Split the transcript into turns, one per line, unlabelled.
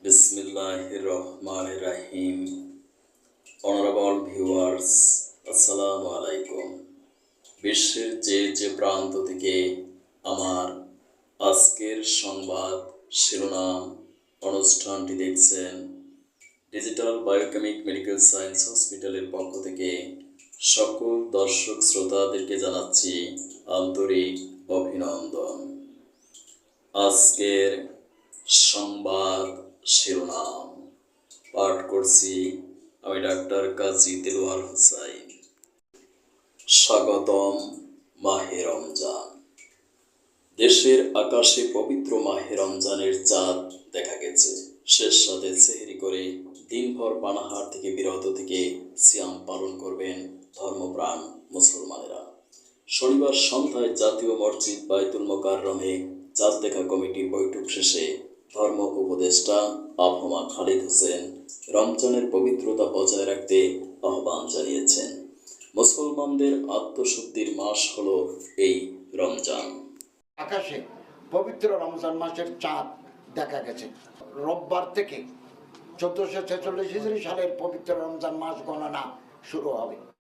বিসমিল্লাহির রহমানির রাহিম। Honourable viewers, আসসালামু আলাইকুম। বিশ্বের যে প্রান্ত থেকে আমার আজকের সংবাদ শিরোনাম অনুষ্ঠানটি দেখছেন, ডিজিটাল বায়োকেমিক মেডিকেল সায়েন্স হসপিটালের পক্ষ থেকে সকল দর্শক শ্রোতাদেরকে জানাচ্ছি আন্তরিক অভিনন্দন। আজকের সংবাদ শিরোনাম পাঠ করছি আমি ডাক্তার কাজী দেলোয়ার হোসাইন। স্বাগতম মাহে রমজান। দেশের আকাশে পবিত্র মাহে রমজানের চাঁদ দেখা গেছে। শেষ রাতে সেহরি করে দিনভর পানাহার থেকে বিরত থেকে সিয়াম পালন করবেন ধর্মপ্রাণ মুসলমানেরা। শনিবার সন্ধ্যায় জাতীয় মসজিদ বায়তুল মোকাররমে চাঁদ দেখা কমিটির বৈঠক শেষে ধর্ম উপদেষ্টা আফমা খালিদ হোসেন রমজানের পবিত্রতা বজায় রাখতে আহ্বান জানিয়েছেন। মুসলমানদের আত্মশুদ্ধির মাস হলো এই রমজান।
আকাশে পবিত্র রমজান মাসের চাঁদ দেখা গেছে। রোববার থেকে 1446 হিজরি সালের পবিত্র রমজান মাস গণনা শুরু হবে।